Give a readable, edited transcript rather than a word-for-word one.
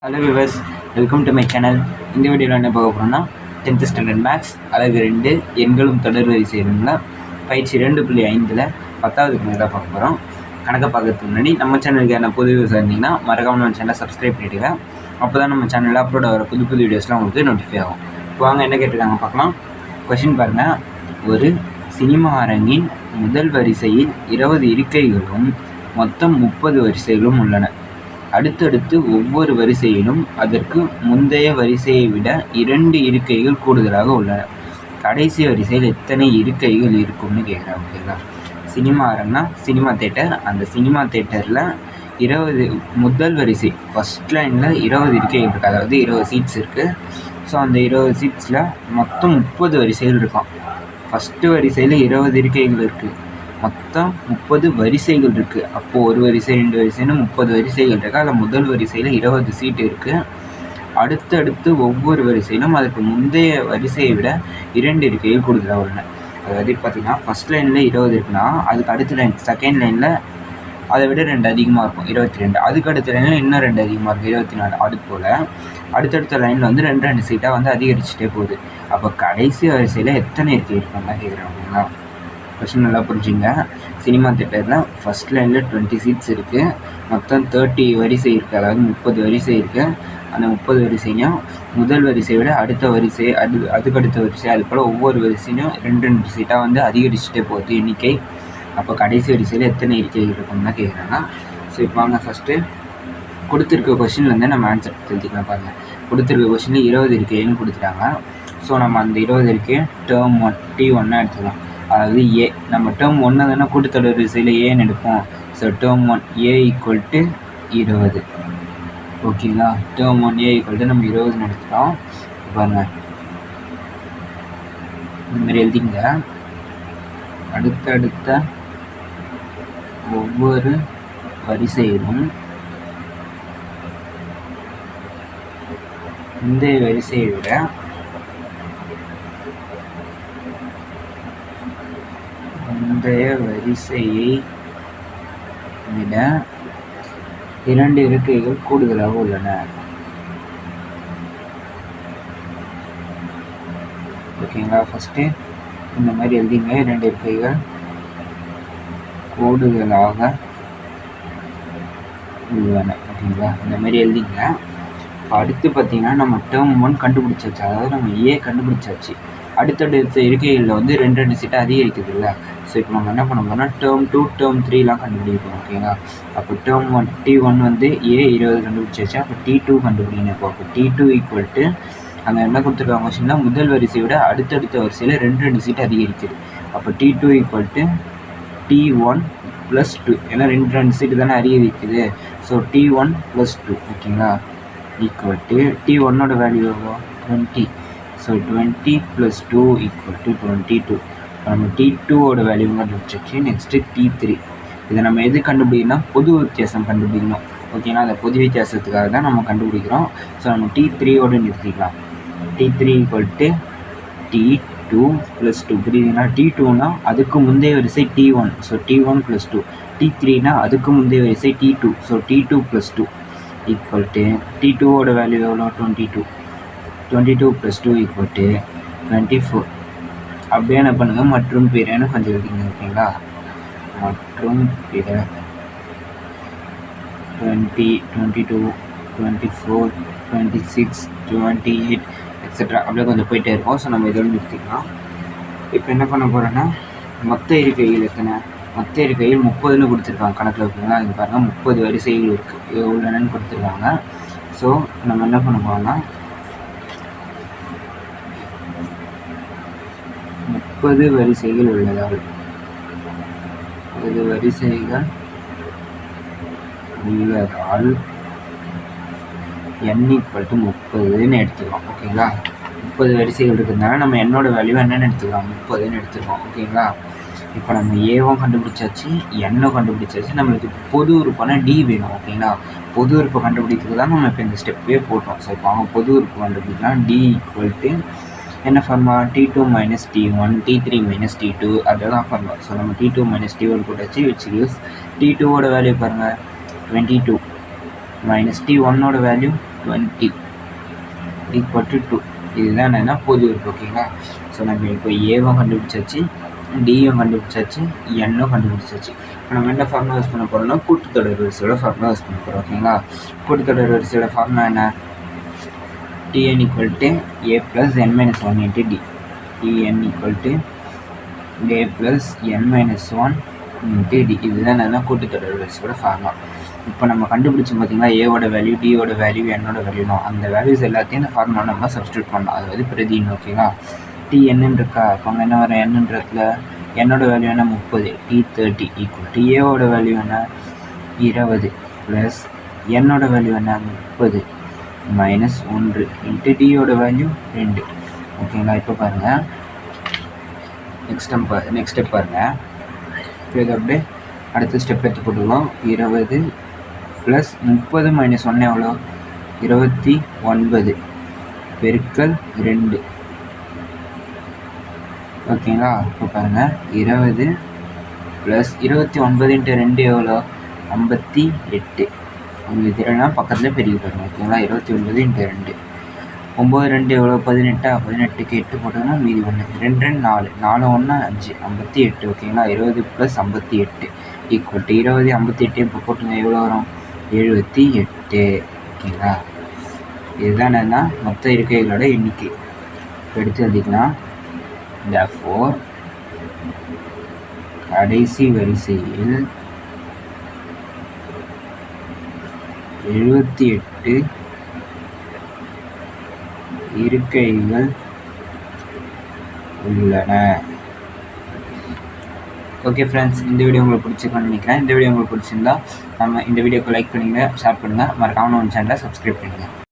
Hello viewers, welcome to my channel. இந்த வீடியோவில் என்ன பார்க்க போகிறோம்னா 10th ஸ்டாண்டர்ட் மேக்ஸ் அழகு 2 எண்களும் தொடர் வரிசைகளில் பயிற்சி 2.5 10வது தான் பார்க்க போகிறோம். கணக்கை பார்க்கறதுக்கு முன்னாடி நம்ம சேனலுக்கு என்ன புது வியூஸ் இருந்தீங்கன்னா மறக்காம நம்ம சேனலை சப்ஸ்கிரைப் பண்ணிவிடுங்க. அப்போ தான் நம்ம சேனலில் அப்லோட் ஆகிற புது வீடியோஸ்லாம் உங்களுக்கு நோட்டிஃபை ஆகும். வாங்க என்ன கேட்டிருக்காங்க பார்க்கலாம். கொஷின் பாருங்கள். ஒரு சினிமா அரங்கின் முதல் வரிசையில் 20 இருக்கைகளும் மொத்தம் 30 வரிசைகளும் உள்ளன. அடுத்தடுத்து ஒவ்வொரு வரிசையிலும் அதற்கு முந்தைய வரிசையை விட 2 இருக்கைகள் கூடுதலாக உள்ளன. கடைசி வரிசையில் எத்தனை இருக்கைகள் இருக்கும்னு கேட்குறாங்க. ஓகேங்களா. சினிமா அரங்னா சினிமா தேட்டர். அந்த சினிமா தேட்டரில் 20 முதல் வரிசை ஃபஸ்ட் லைனில் 20 இருக்கைகள் இருக்குது, அதாவது 20 சீட்ஸ் இருக்குது. ஸோ அந்த 20 சீட்ஸில் மொத்தம் 30 வரிசைகள் இருக்கும். ஃபஸ்ட்டு வரிசையில் 20 இருக்கைகள் இருக்குது, மொத்தம் 30 வரிசைகள் இருக்குது. அப்போது ஒரு வரிசை 2 வரிசைன்னு 30 வரிசைகள் இருக்குது. அதில் முதல் வரிசையில் 20 சீட்டு இருக்குது. அடுத்தடுத்து ஒவ்வொரு வரிசையிலும் அதுக்கு முந்தைய வரிசையை விட 2 இருக்கைகள் கூடுதலாக உள்ளன. அதாவது பார்த்திங்கன்னா ஃபஸ்ட் லைனில் 20 இருக்குன்னா அதுக்கு அடுத்த லைன் செகண்ட் லைனில் அதை விட 2 அதிகமாக இருக்கும், 22. அதுக்கு அடுத்த லைனில் இன்னும் 2 அதிகமாக இருக்கும், 24. அது போல் அடுத்தடுத்த லைனில் வந்து 2 சீட்டாக வந்து அதிகரிச்சுட்டே போகுது. அப்போ கடைசி வரிசையில் எத்தனை இருக்கை இருக்குன்னு தான் கேட்குறேன். ஓகேங்களா. கொஸ்டின் நல்லா புரிஞ்சுங்க. சினிமா தேட்டரில் ஃபஸ்ட் லைனில் 20 சீட்ஸ் இருக்குது, மொத்தம் 30 வரிசை இருக்குது, அதாவது 30 வரிசை இருக்குது. அந்த 30 வரிசையும் முதல் வரிசையை விட அடுத்த வரிசை அதுக்கடுத்த வரிசை அது போல் ஒவ்வொரு வரிசையும் 2 சீட்டாக வந்து அதிகரிச்சுட்டே போகுது எண்ணிக்கை. அப்போ கடைசி வரிசையில் எத்தனை இருக்கைகள் இருக்குன்னு தான் கேட்குறாங்க. ஸோ இப்போ வாங்க ஃபஸ்ட்டு கொடுத்துருக்க கொஸ்டின்லேருந்து நம்ம ஆன்சர் தெரிஞ்சுக்கலாம். பாருங்கள், கொடுத்துருக்க கொஸ்டினில் 20 இருக்கைன்னு கொடுத்துட்டாங்க. ஸோ நம்ம அந்த 20 இருக்கே டேர்ம் 1 T1 எடுத்துக்கலாம். அதாவது ஏ, நம்ம டேர்ம் 1 தானே கூட்டுத்தொடர் வரிசையில் ஏன்னு எடுப்போம். So term 1 A equal to 20. ஓகேங்களா. டேர்ம் 1 ஏ ஈக்குவல் டு நம்ம 20 எடுத்துட்டோம். பாருங்கள், இந்தமாதிரி எழுதிங்க. அடுத்தடுத்த ஒவ்வொரு வரிசையிலும் இந்த வரிசையை விட முந்தைய வரிசையை விட 2 இருக்கைகள் கூடுதலாக உள்ளன. ஓகேங்களா. ஃபஸ்ட்டு இந்த மாதிரி எழுதிங்க, 2 இருக்கைகள் கூடுதலாக உள்ளன. ஓகேங்களா. இந்த மாதிரி எழுதிங்க. அடுத்து பார்த்தீங்கன்னா நம்ம டேர்ம் 1 கண்டுபிடிச்சாச்சு, அதாவது நம்ம ஏ கண்டுபிடிச்சாச்சு. அடுத்தடுத்த இருக்கைகளில் வந்து 2 சீட்டாக அதிகரிக்குது இல்லை. ஸோ இப்போ நம்ம என்ன பண்ண போகிறோம்னா டேர்ம் 2 டேர்ம் 3லாம் கண்டுபிடிப்போம். ஓகேங்களா. அப்போ டேர்ம் 1 T1 வந்து ஏ 20 கண்டுபிடிச்சாச்சு. அப்போ T2 கண்டுபிடிக்கணும். அப்போ T2 ஈக்குவல் டு அங்கே என்ன கொடுத்துருக்காங்க கொஸ்டின்னா முதல் வரிசையை விட அடுத்தடுத்த வரிசையில் 2 சீட்டு அதிகரிக்குது. அப்போ T2 ஈக்குவல் டு T1 + 2, ஏன்னா 2 சீட்டு தானே அதிகரிக்குது. ஸோ T1 + 2 ஓகேங்களா ஈக்குவல் டு T1ஓட வேல்யூ எவ்வளோ 20. So 20 + 2 equal to 22. நம்ம T2ஓட வேல்யூ கண்டுபிடிச்சிச்சு. Next T3. இதை நம்ம எது கண்டுபிடிக்கணும்னா பொது வித்தியாசம் கண்டுபிடிக்கணும். ஓகேங்களா. அந்த பொது வித்தியாசத்துக்காக தான் நம்ம கண்டுபிடிக்கிறோம். ஸோ நம்ம T3ஓட நிறுத்திக்கலாம். T3 equal to T2 + 2. புரியுதுங்களா. T2னா அதுக்கு முந்தைய வரிசை T1, ஸோ T1 + 2. T3னா அதுக்கு முந்தைய வரிசை T2, so T2 + 2 equal to T2ஓட வேல்யூ எவ்வளோ 22. 22 + 2 ஈக்குவல் டு 24. அப்படியே என்ன பண்ணுங்கள், மற்றும் பிறன்னு கொஞ்சம் எழுதிங்க. ஓகேங்களா. மற்றும் பிற 20, 22, 24, 26, 28 எக்ஸட்ரா அப்படியே கொஞ்சம் போயிட்டே இருக்கும். ஸோ நம்ம இதோடு நிறுத்திக்கலாம். இப்போ என்ன பண்ண போகிறோன்னா மொத்த இருக்கைகள் எத்தனை, மொத்த இருக்கைகள் 30ன்னு கொடுத்துருக்காங்க கணக்கில். ஓகேங்களா. இங்கே பாருங்கள் 30 வரிசைகள் இருக்குது உள்ளனன்னு கொடுத்துருக்காங்க. ஸோ நம்ம என்ன பண்ண போகிறோம்னா 30 வரிசைகள் உள்ளதால் 30 வரிசைகள் உள்ளதால் n ஈக்குவல் டு 30ன்னு எடுத்துக்கலாம். ஓகேங்களா. 30 வரிசைகள் இருக்கிறதுனால நம்ம என்னோட வேல்யூ என்னென்னு எடுத்துக்கலாம் 30ன்னு எடுத்துக்கலாம். ஓகேங்களா. இப்போ நம்ம ஏவும் கண்டுபிடிச்சாச்சு, என்னும் கண்டுபிடிச்சாச்சு. நம்மளுக்கு பொது உறுப்பான டி வேணும். ஓகேங்களா. பொது உறுப்பை கண்டுபிடிக்கிறதுக்கு தான் நம்ம இப்போ இந்த ஸ்டெப்பே போட்டோம். ஸோ இப்போ அவங்க பொது உறுப்பு கண்டுபிடிக்கலாம். டி ஈக்குவல் டு என்ன formula T2 - T1 T3 - T2 அதுதான் ஃபார்முலா. ஸோ நம்ம T2 - T1 போட்டாச்சு. விச் யூஸ் T2ஓட வேல்யூ பாருங்கள் 22 - T1ஓட வேல்யூ 20 ஈக்குவல் டு 2. இதுதான் என்னென்னா பொது உறுப்பு. ஓகேங்களா? ஸோ நம்ம இப்போ ஏவும் கண்டுபிடிச்சாச்சு, டியும் கண்டுபிடிச்சாச்சு, என்னும் கண்டுபிடிச்சாச்சு. இப்போ நம்ம என்ன ஃபார்முலா யூஸ் பண்ண போகிறோம்னா கூட்டுத்தொடர் வரிசையோட ஃபார்முலா யூஸ் பண்ண போகிறோம். ஓகேங்களா? கூட்டுத்தொடர் வரிசையோட ஃபார்முலா என்ன? Tn equal to a plus n minus 1 into d. Tn equal to a plus n minus 1 into d. இதுதான் என்னென்னா கூட்டுத்தொடர் வரிசையோட ஃபார்முலா. இப்போ நம்ம கண்டுபிடிச்சோம் பார்த்தீங்களா, ஏவோட வேல்யூ, டியோட வேல்யூ, என்னோட வேல்யூனோ அந்த வேல்யூஸ் எல்லாத்தையும் இந்த ஃபார்முலா நம்ம சப்ஸ்டியூட் பண்ணலாம். அதாவது பிரதின்னு. ஓகேங்களா? டி என்னன்னு இருக்கா, அப்போ அங்கே என்ன வரும்? என்னன்றதுல என்னோட வேல்யூ என்ன? 30. டி 30 ஈக்குவல் டு ஏவோட வேல்யூ என்ன? 20 ப்ளஸ் என்னோட வேல்யூ என்ன? 30 மைனஸ் 1 இன்ட்டு டியோட வேல்யூ 2. ஓகேங்களா? இப்போ பாருங்கள், நெக்ஸ்ட் ஸ்டெப் பாருங்கள். இப்போ இது அப்படியே அடுத்த ஸ்டெப் எடுத்து போட்டுக்கலாம். 20 ப்ளஸ் 30 மைனஸ் 1 எவ்வளோ? 29 பெருக்கல் 2. ஓகேங்களா? இப்போ பாருங்கள், 20 ப்ளஸ் 29 இன்ட்டு 2 எவ்வளோ? 58. உங்களுக்கு தெரியலனா பக்கத்தில் பெருகி பாருங்கள். ஓகேங்களா? 29 இன்ட்டு 2 9 2 எவ்வளோ? 18. 18க்கு 8 போட்டோம்னா மீதி 1. 2 2 4 4 1 5 58. ஓகேங்களா? 20 ப்ளஸ் 58 ஈக்குவல் டு 20 58 இப்போ போட்டுங்க எவ்வளோ வரும்? 78. ஓகேங்களா? இதுதான் என்னன்னா மொத்த இருக்கைகளோட எண்ணிக்கை. எடுத்து எழுதிக்கலாம். therefore கடைசி வரிசையில் 78 இருக்கைகள் உள்ளன. ஓகே ஃப்ரெண்ட்ஸ், இந்த வீடியோ உங்களுக்கு பிடிச்சிருக்குன்னு நினைக்கிறேன். இந்த வீடியோ உங்களுக்கு பிடிச்சிருந்தா நம்ம இந்த வீடியோக்கு லைக் பண்ணுங்கள், ஷேர் பண்ணுங்கள், மறக்காம நம்ம சேனலை சப்ஸ்கிரைப் பண்ணுங்கள்.